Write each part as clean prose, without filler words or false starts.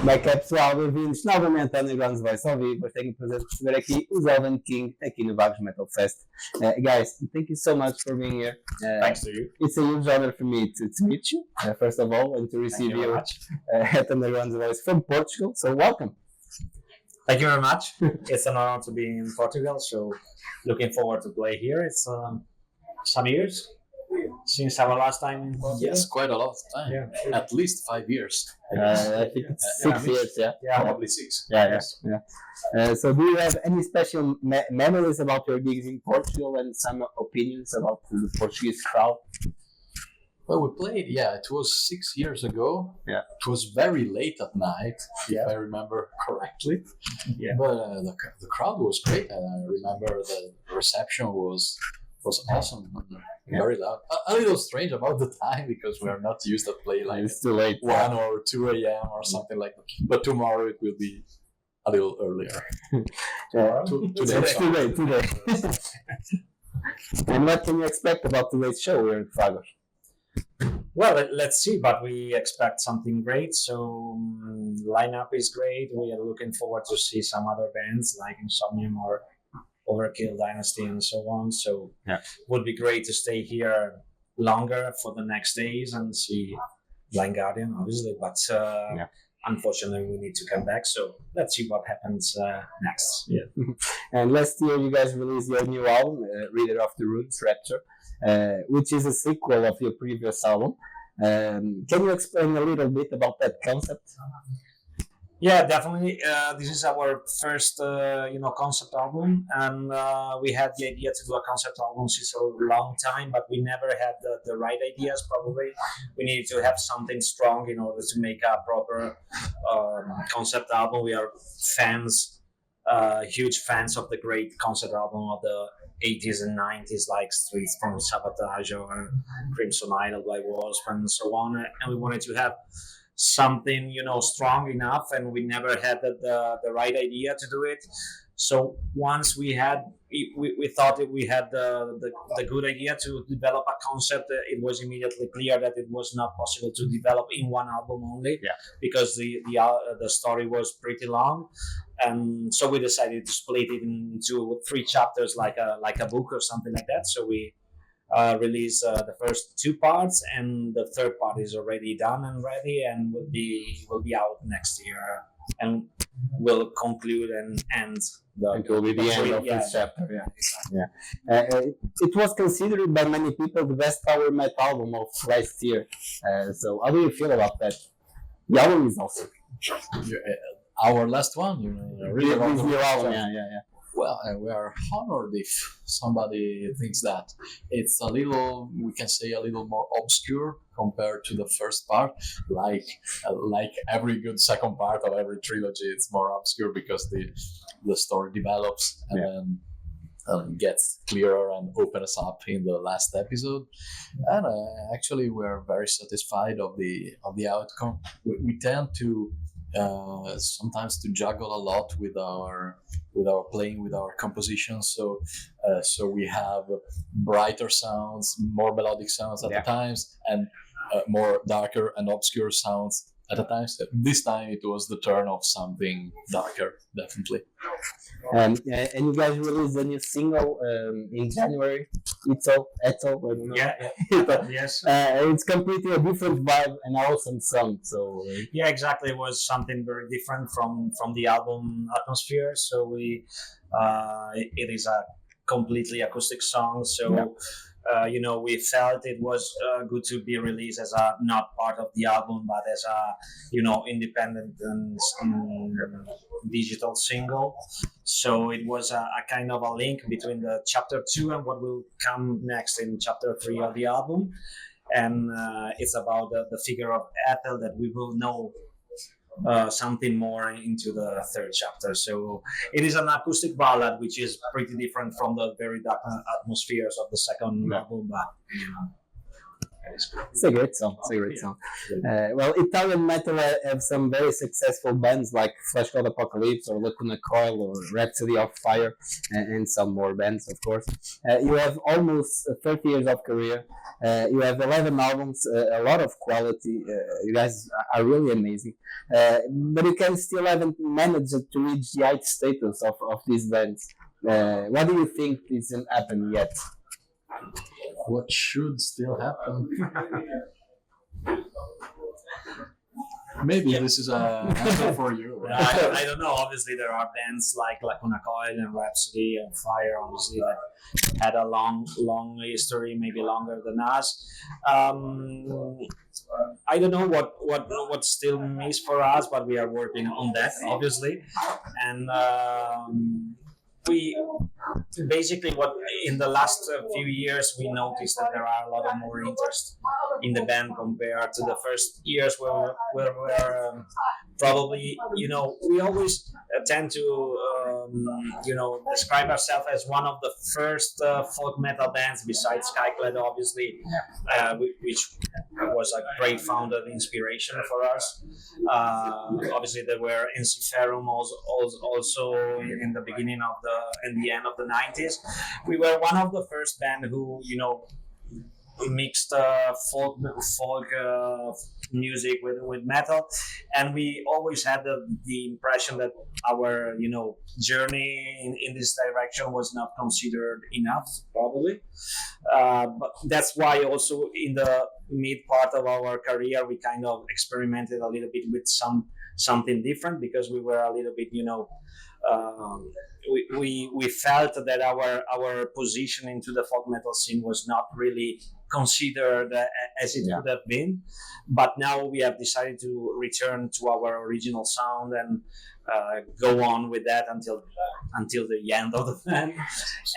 Backup pessoal, bem-vindos novamente ao Undergroundsvoice ao vivo. Tenho o prazer de receber aqui os Elvenking aqui no Vagos Metal Fest. Guys, thank you so much for being here. Thanks to you. It's a huge honor for me to meet you, first of all, and to receive Thank you very you much. at Undergroundsvoice from Portugal. So welcome. Thank you very much. It's an honor to be in Portugal, so looking forward to play here. It's some years since our last time in Portugal. Yes, quite a lot of time. Yeah. At least 5 years. I think it's 6 years, yeah? Yeah. Probably 6. Yeah. So do you have any special memories about your gigs in Portugal and some opinions about the Portuguese crowd? Well, we played, it was 6 years ago. Yeah. It was very late at night, Yeah. if I remember correctly. Yeah. But the crowd was great, and I remember the reception was awesome. Yeah. Very loud. A little strange about the time because we are not used to play like It's too late. 1 or 2 a.m. or something like that. But tomorrow it will be a little earlier. Today. And what can you expect about today's show here at Vagos? Well, let's see, but we expect something great. So lineup is great. We are looking forward to see some other bands like Insomnium or Overkill Dynasty and so on. So would be great to stay here longer for the next days and see Blind Guardian, obviously. But unfortunately, we need to come back. So let's see what happens next. Yeah. And last year, you guys released your new album, Reader of the Runes, Rapture, which is a sequel of your previous album. Can you explain a little bit about that concept? Yeah, definitely. This is our first, concept album, and we had the idea to do a concept album since a long time, but we never had the right ideas. Probably, we needed to have something strong in order to make a proper concept album. We are fans, huge fans of the great concept album of the 80s and 90s, like Streets from Sabotage or Crimson Idol by Wasp and so on, and we wanted to have something strong enough, and we never had the right idea to do it. So once we thought that we had the good idea to develop a concept, it was immediately clear that it was not possible to develop in one album only, because the story was pretty long, and so we decided to split it into 3 chapters, like a book or something like that. So we release the first 2 parts, and the third part is already done and ready, and will be out next year, and will conclude and end It will be the end of this chapter. It was considered by many people the best power metal album of last year. So how do you feel about that? The album is awesome. Our last one, really This new album, Well, we are honored if somebody thinks that. It's a little, we can say, a little more obscure compared to the first part. Like every good second part of every trilogy, it's more obscure because the story develops and then gets clearer and opens up in the last episode. And actually, we're very satisfied of the outcome. We tend to sometimes to juggle a lot with our playing, with our compositions. So we have brighter sounds, more melodic sounds at the times, and more darker and obscure sounds at the times. This time it was the turn of something darker, definitely. And you guys released a new single in January, Ethel. I don't know. Yes. It's completely a different vibe and awesome song. So yeah, exactly. It was something very different from the album atmosphere. So it is a completely acoustic song. So we felt it was good to be released as a not part of the album, but as a independent and digital single. So it was a kind of a link between the chapter 2 and what will come next in chapter 3 of the album. And it's about the figure of Ethel that we will know something more into the 3rd chapter. So it is an acoustic ballad, which is pretty different from the very dark atmospheres of the second album. But It's a great song. It's a great song. Well, Italian metal have some very successful bands like Flash God Apocalypse or Lacuna Coil or Rhapsody of Fire and some more bands, of course. You have almost 30 years of career. You have 11 albums, a lot of quality. You guys are really amazing. But you can still haven't managed to reach the height status of these bands. What do you think isn't happened yet? What should still happen? Maybe this is an answer for you. I don't know. Obviously, there are bands like Lacuna Coil and Rhapsody and Fire, obviously, that had a long history, maybe longer than us. I don't know what still missed for us, but we are working on that, obviously. And we basically what in the last few years we noticed that there are a lot of more interest in the band compared to the first years where we're probably we always tend to describe ourselves as one of the first folk metal bands besides Skyclad, obviously, which was a great founder inspiration for us. Obviously, there were Ensiferum also in the beginning of the end of the 90s. We were one of the first band who mixed folk music with metal, and we always had the impression that our journey in this direction was not considered enough, probably. But that's why also in the mid part of our career we kind of experimented a little bit with something different, because we were a little bit we felt that our position into the folk metal scene was not really considered as it could have been. But now we have decided to return to our original sound and go on with that until the end of the band.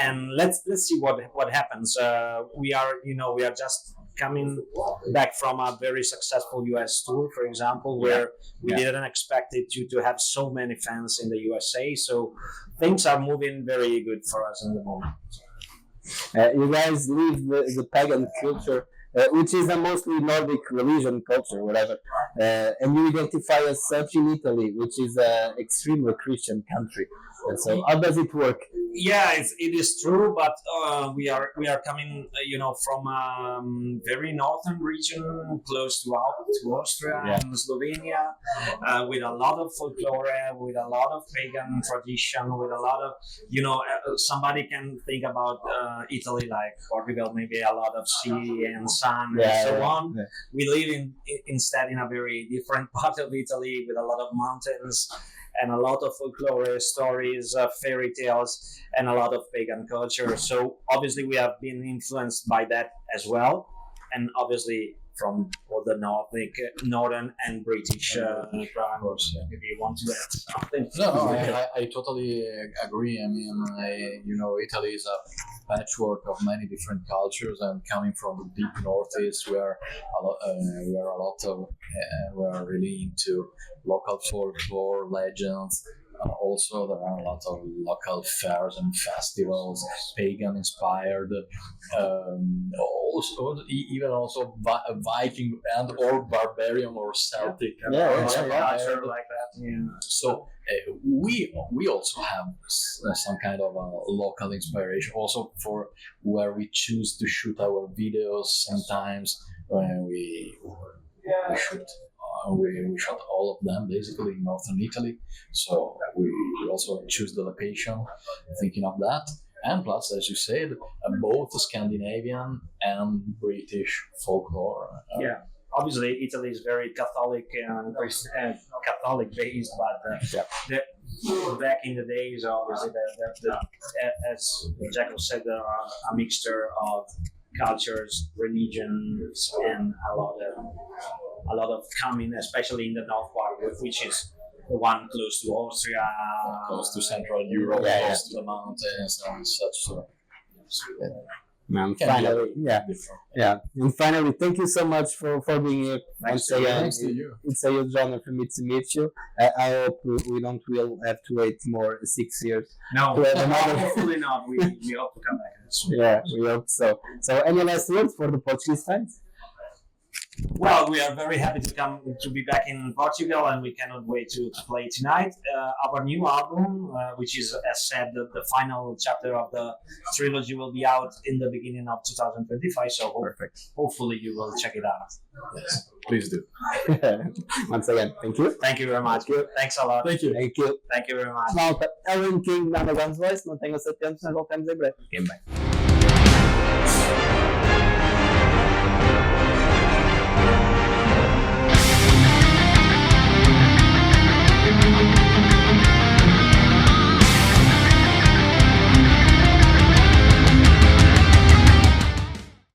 And let's see what happens. We are just coming back from a very successful US tour, for example, where we didn't expect it to have so many fans in the USA. So things are moving very good for us in the moment. You guys leave the pagan culture, which is a mostly Nordic religion culture, whatever, and you identify as such in Italy, which is an extremely Christian country. And so, how does it work? Yeah, it is true, but we are coming, from a very northern region, close to Austria and Slovenia, with a lot of folklore, with a lot of pagan tradition, with a lot of, somebody can think about Italy like Portugal, maybe a lot of sea and sun and so on. Yeah. We live instead in a very different part of Italy with a lot of mountains and a lot of folklore stories, fairy tales, and a lot of pagan culture. So obviously we have been influenced by that as well, and obviously from all the northern and British backgrounds. Maybe you want to add something? No, I totally agree. I mean, Italy is a patchwork of many different cultures, and coming from the deep northeast, we are really into local folklore, legends. Also, there are a lot of local fairs and festivals, pagan inspired. Also Viking and or barbarian or Celtic culture like that. Yeah. So we also have some kind of local inspiration. Also for where we choose to shoot our videos. Sometimes when we shoot. We shot all of them basically in northern Italy, so we also choose the location thinking of that. And plus, as you said, both Scandinavian and British folklore. Obviously Italy is very Catholic and Catholic based, but back in the days, obviously, as Jacob said, there are a mixture of cultures, religions, and a lot of coming, especially in the north part, which is the one close to Austria, close to Central Europe, close to the mountains and such. And finally, thank you so much for being here. Thanks to you. It's a huge honor for me to meet you. I hope we don't will have to wait more 6 years. No, hopefully not. We hope to come back. Yeah, we hope so. So, any last words for the Portuguese fans? Well, we are very happy to be back in Portugal, and we cannot wait to play tonight. Our new album, which is, as said, the final chapter of the trilogy, will be out in the beginning of 2025. So hopefully you will check it out. Yes, please do. Once again, thank you. Thank you very much. Thanks a lot. Thank you. Thank you. Thank you very much. Malta, Elvenking, Undergrounds Voice, mantenham-se atentos, nós voltamos em breve. Fiquem bem.